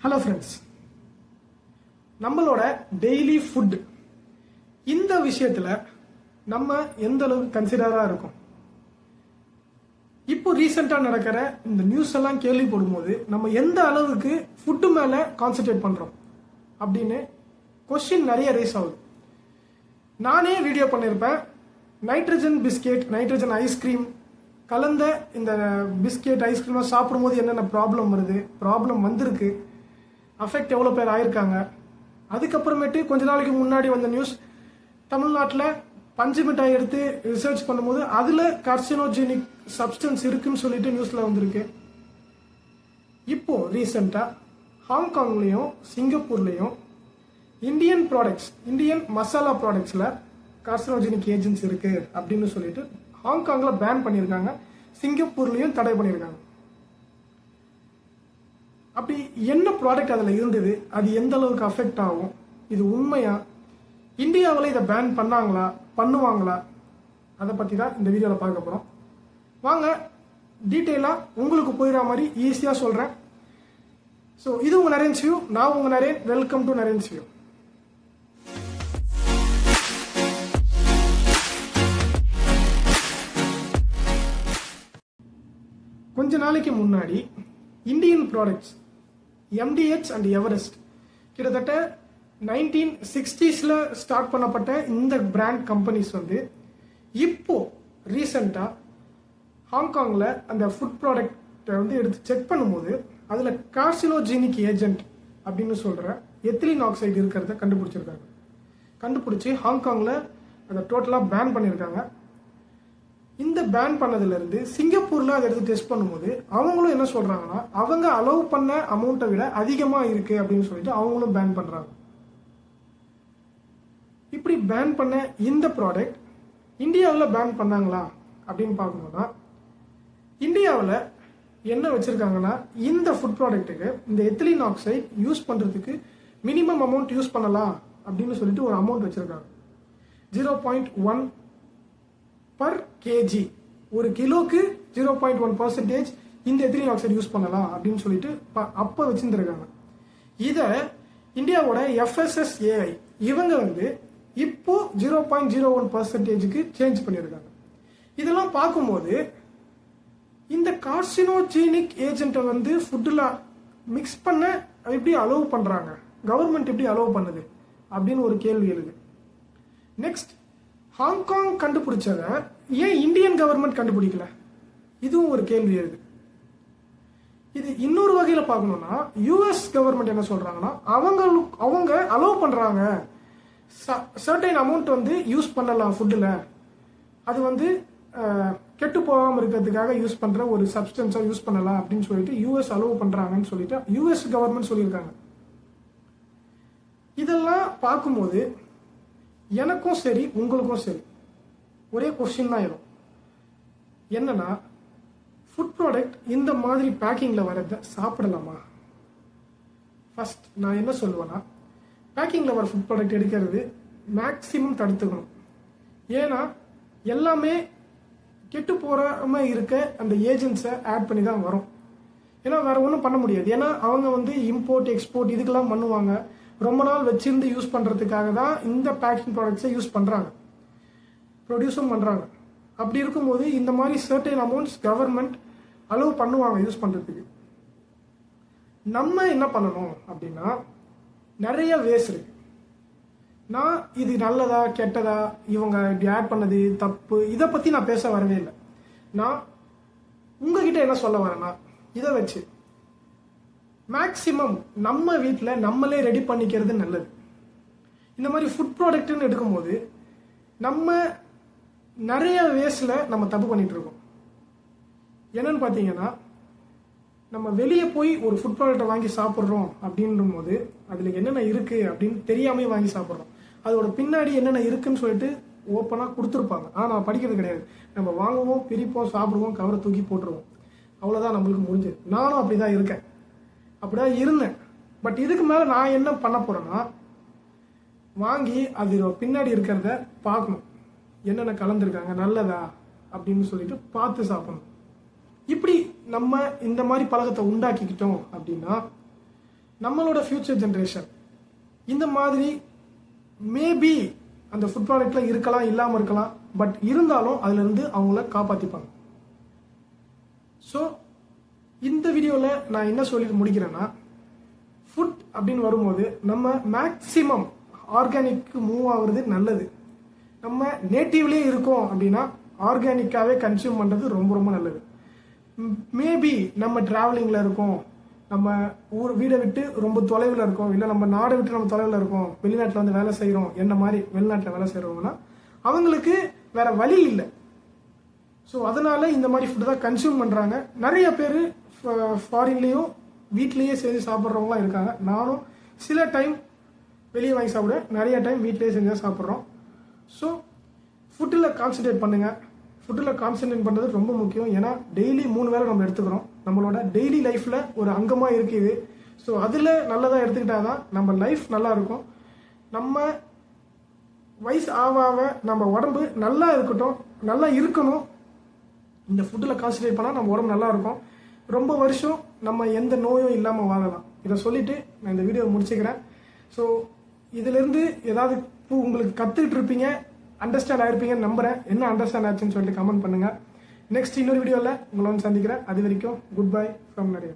Hello friends, நம்மளோட daily food இந்த விஷயத்தில் நம்ம எந்த அளவுக்கு கன்சிடராக இருக்கும். இப்போ ரீசெண்டாக நடக்கிற இந்த நியூஸ் எல்லாம் கேள்விப்படும் போது நம்ம எந்த அளவுக்கு ஃபுட்டு மேலே கான்சென்ட்ரேட் பண்ணுறோம் அப்படின்னு கொஸ்டின் நிறைய ரேஸ் ஆகுது. நானே வீடியோ பண்ணியிருப்பேன். நைட்ரஜன் பிஸ்கெட், நைட்ரஜன் ஐஸ்கிரீம் கலந்த இந்த பிஸ்கெட் ஐஸ்கிரீமாக சாப்பிடும்போது என்னென்ன ப்ராப்ளம் வருது, ப்ராப்ளம் வந்திருக்கு, அஃபெக்ட் எவ்வளோ பேர் ஆயிருக்காங்க. அதுக்கப்புறமேட்டு கொஞ்ச நாளைக்கு முன்னாடி வந்த நியூஸ், தமிழ்நாட்டில் பஞ்சு மிட்டாய் எடுத்து ரிசர்ச் பண்ணும்போது அதில் கார்சினோஜெனிக் சப்ஸ்டன்ஸ் இருக்குன்னு சொல்லிட்டு நியூஸில் வந்திருக்கு. இப்போ ரீசெண்டாக ஹாங்காங்லேயும் சிங்கப்பூர்லேயும் இந்தியன் ப்ராடக்ட்ஸ், இந்தியன் மசாலா ப்ராடக்ட்ஸில் கார்சினோஜெனிக் ஏஜென்ட்ஸ் இருக்குது அப்படின்னு சொல்லிட்டு ஹாங்காங்கில் பேன் பண்ணியிருக்காங்க, சிங்கப்பூர்லேயும் தடை பண்ணியிருக்காங்க. அப்படி என்ன ப்ராடக்ட் அதில் இருந்தது, அது எந்த அளவுக்கு அஃபெக்ட் ஆகும், இது உண்மையா, இந்தியாவில் இதை பேன் பண்ணாங்களா, பண்ணுவாங்களா, அதை பற்றி தான் இந்த வீடியோவில் பார்க்க போகிறோம். வாங்க டீட்டெயிலாக உங்களுக்கு போயிடுற மாதிரி ஈஸியாக சொல்கிறேன். ஸோ இது உங்கள் நரேன்ஸ் வியூ, நான் உங்கள் Naren. Welcome to Naren's view. கொஞ்ச நாளைக்கு முன்னாடி Indian products MDH and Everest கிட்டத்தட்ட 1960s ஸ்டார்ட் பண்ணப்பட்ட இந்த பிராண்ட் கம்பெனிஸ் வந்து இப்போ ரீசெண்டாக ஹாங்காங்கில் அந்த ஃபுட் ப்ராடக்டை வந்து எடுத்து செக் பண்ணும்போது அதில் கார்சினோஜெனிக் ஏஜென்ட் அப்படின்னு சொல்கிற எத்திலீன் ஆக்சைடு இருக்கிறத கண்டுபிடிச்சி ஹாங்காங்கில் அதை டோட்டலாக பேன் பண்ணியிருக்காங்க. இந்த பேன் பண்ணதுலேருந்து சிங்கப்பூரில் அதை எடுத்து டெஸ்ட் பண்ணும்போது அவங்களும் என்ன சொல்கிறாங்கன்னா, அவங்க அலோவ் பண்ண அமௌண்ட்டை விட அதிகமாக இருக்குது அப்படின்னு சொல்லிட்டு அவங்களும் பேன் பண்ணுறாங்க. இப்படி பேன் பண்ண இந்த ப்ராடக்ட் இந்தியாவில் பேன் பண்ணாங்களா அப்படின்னு பார்க்கணும்னா, இந்தியாவில் என்ன வச்சுருக்காங்கன்னா, இந்த ஃபுட் ப்ராடக்ட்டுக்கு இந்த எத்திலீன் ஆக்சைடு யூஸ் பண்ணுறதுக்கு மினிமம் அமௌண்ட் யூஸ் பண்ணலாம் அப்படின்னு சொல்லிட்டு ஒரு அமௌண்ட் வச்சுருக்காங்க. 0.1 பர் கேஜி, ஒரு கிலோக்கு 0.1% இந்த எத்திலீன் ஆக்சைடு யூஸ் பண்ணலாம் அப்படின்னு சொல்லிட்டு அப்போ வச்சுருந்துருக்காங்க. இதை இந்தியாவோட FSSAI இவங்க வந்து இப்போ 0.01%க்கு சேஞ்ச் பண்ணியிருக்காங்க. இதெல்லாம் பார்க்கும்போது இந்த கார்சினோஜெனிக் ஏஜென்ட்டை வந்து ஃபுட்டில் மிக்ஸ் பண்ண எப்படி அலோவ் பண்ணுறாங்க, கவர்மெண்ட் எப்படி அலோவ் பண்ணுது அப்படின்னு ஒரு கேள்வி எழுது. நெக்ஸ்ட், ஹாங்காங் கண்டுபிடிச்சத ஏன் இந்தியன் கவர்மெண்ட் கண்டுபிடிக்கல, இதுவும் ஒரு கேள்வி எழுது. இது இன்னொரு வகையில் பார்க்கணும்னா, US கவர்மெண்ட் என்ன சொல்றாங்கன்னா, அவங்க அலோவ் பண்றாங்க, சர்டைன் அமௌண்ட் வந்து யூஸ் பண்ணலாம் ஃபுட்டில், அது வந்து கெட்டு போகாமல் இருக்கிறதுக்காக யூஸ் பண்ற ஒரு சப்ஸ்டன்ஸா யூஸ் பண்ணலாம் அப்படின்னு சொல்லிட்டு US அலோவ் பண்றாங்கன்னு சொல்லிட்டு US கவர்மெண்ட் சொல்லியிருக்காங்க. இதெல்லாம் பார்க்கும்போது எனக்கும் சரி உங்களுக்கும் சரி ஒரே கொஸ்டின் தான் இருக்கும். என்னன்னா, ஃபுட் ப்ராடக்ட் இந்த மாதிரி பேக்கிங்கில் வரத சாப்பிடலாமா? ஃபர்ஸ்ட் நான் என்ன சொல்லுவேன்னா, பேக்கிங்கில் வர ஃபுட் ப்ராடக்ட் எடுக்கிறது மேக்சிமம் தடுத்துக்கணும். ஏன்னா எல்லாமே கெட்டு போகாம இருக்க அந்த ஏஜென்ட்ஸை ஆட் பண்ணி தான் வரும். ஏன்னா வேற ஒன்றும் பண்ண முடியாது. ஏன்னா அவங்க வந்து இம்போர்ட் எக்ஸ்போர்ட் இதுக்கெல்லாம் பண்ணுவாங்க, ரொம்ப நாள் வச்சிருந்து யூஸ் பண்ணுறதுக்காக தான் இந்த பேக்கிங் ப்ராடக்ட்ஸை யூஸ் பண்ணுறாங்க, ப்ரொடியூஸும் பண்ணுறாங்க. அப்படி இருக்கும்போது இந்த மாதிரி சர்டைன் அமௌண்ட்ஸ் கவர்மெண்ட் அலோவ் பண்ணுவாங்க யூஸ் பண்ணுறதுக்கு. நம்ம என்ன பண்ணணும் அப்படின்னா, நிறைய வேஸ் இருக்கு. நான் இது நல்லதா கெட்டதா, இவங்க இப்படி ஆட் பண்ணது தப்பு, இதை பற்றி நான் பேச வரவே இல்லை. நான் உங்ககிட்ட என்ன சொல்ல வரேன்னா, இதை வச்சு மேக்சிமம் நம்ம வீட்டில் நம்மளே ரெடி பண்ணிக்கிறது நல்லது. இந்த மாதிரி ஃபுட் ப்ராடக்ட்னு எடுக்கும்போது நம்ம நிறைய வேஸில் நம்ம தப்பு பண்ணிட்டு இருக்கோம். என்னன்னு பார்த்தீங்கன்னா, நம்ம வெளியே போய் ஒரு ஃபுட் ப்ராடக்டை வாங்கி சாப்பிட்றோம் அப்படின்ற போது அதில் என்னென்ன இருக்குது அப்படின்னு தெரியாமே வாங்கி சாப்பிட்றோம். அதோட பின்னாடி என்னென்ன இருக்குன்னு சொல்லிட்டு ஓப்பனாக கொடுத்துருப்பாங்க. ஆனால் நம்ம படிக்கிறது கிடையாது. நம்ம வாங்குவோம், பிரிப்போம், சாப்பிடுவோம், கவரை தூக்கி போட்டுருவோம், அவ்வளோதான் நம்மளுக்கு முடிஞ்சது. நானும் அப்படி தான் இருக்கேன், அப்படிதான் இருந்தேன். பட் இதுக்கு மேலே நான் என்ன பண்ண போகிறேன்னா, வாங்கி அது பின்னாடி இருக்கிறத பார்க்கணும், என்னென்ன கலந்துருக்காங்க, நல்லதா அப்படின்னு சொல்லிட்டு பார்த்து சாப்பிடணும். இப்படி நம்ம இந்த மாதிரி பழக்கத்தை உண்டாக்கிக்கிட்டோம் அப்படின்னா நம்மளோட ஃபியூச்சர் ஜென்ரேஷன் இந்த மாதிரி மேபி அந்த ஃபுட் ப்ராடக்ட்ல இருக்கலாம், இல்லாமல் இருக்கலாம். பட் இருந்தாலும் அதுலேருந்து அவங்கள காப்பாற்றிப்பாங்க. ஸோ இந்த வீடியோவில் நான் என்ன சொல்லி முடிக்கிறேன்னா, ஃபுட் அப்படின்னு வரும்போது நம்ம மேக்சிமம் ஆர்கானிக்கு மூவ் ஆகுறது நல்லது. நம்ம நேட்டிவ்லேயே இருக்கோம் அப்படின்னா ஆர்கானிக்காகவே கன்சியூம் பண்ணுறது ரொம்ப ரொம்ப நல்லது. மேபி நம்ம ட்ராவலிங்கில் இருக்கோம், நம்ம வீடை விட்டு ரொம்ப தொலைவில் இருக்கோம், இல்லை நம்ம நாடை விட்டு நம்ம தொலைவில் இருக்கோம், வெளிநாட்டில் வந்து வேலை செய்கிறோம், என்ன மாதிரி வெளிநாட்டில் வேலை செய்கிறவங்கன்னா அவங்களுக்கு வேற வழி இல்லை. ஸோ அதனால இந்த மாதிரி ஃபுட்டு தான் கன்சியூம் பண்ணுறாங்க. நிறைய பேர் ஃபாரின்லேயும் வீட்லேயே செஞ்சு சாப்பிட்றவங்களாம் இருக்காங்க. நானும் சில டைம் வெளியே வாங்கி சாப்பிடுவேன், நிறைய டைம் வீட்டிலேயே செஞ்சு சாப்பிட்றோம். ஸோ ஃபுட்டில் கான்சன்ட்ரேட் பண்ணுங்கள். ஃபுட்டில் கான்சன்ட்ரேட் பண்ணுறது ரொம்ப முக்கியம். ஏன்னா டெய்லி 3 வேளை நம்ம எடுத்துக்கிறோம், நம்மளோட டெய்லி லைஃப்பில் ஒரு அங்கமாக இருக்குது. ஸோ அதில் நல்லதாக எடுத்துக்கிட்டால் தான் நம்ம லைஃப் நல்லா இருக்கும். நம்ம வயசு ஆக நம்ம உடம்பு நல்லா இருக்கணும். இந்த ஃபுட்டில் கான்சன்ட்ரேட் பண்ணால் நம்ம உடம்பு நல்லா இருக்கும். ரொம்ப வருஷம் நம்ம எந்த நோயும் இல்லாமல் வாழலாம். இதை சொல்லிவிட்டு நான் இந்த வீடியோவை முடிச்சுக்கிறேன். ஸோ இதிலேருந்து ஏதாவது உங்களுக்கு கற்றுக்கிட்டு இருப்பீங்க, அண்டர்ஸ்டாண்ட் ஆகிருப்பீங்கன்னு நம்புகிறேன். என்ன அண்டர்ஸ்டாண்ட் ஆச்சுன்னு சொல்லிட்டு கமெண்ட் பண்ணுங்கள். நெக்ஸ்ட் இன்னொரு வீடியோவில் உங்களை வந்து சந்திக்கிறேன். அது வரைக்கும் குட் பை ஃப்ரம் நரேன்.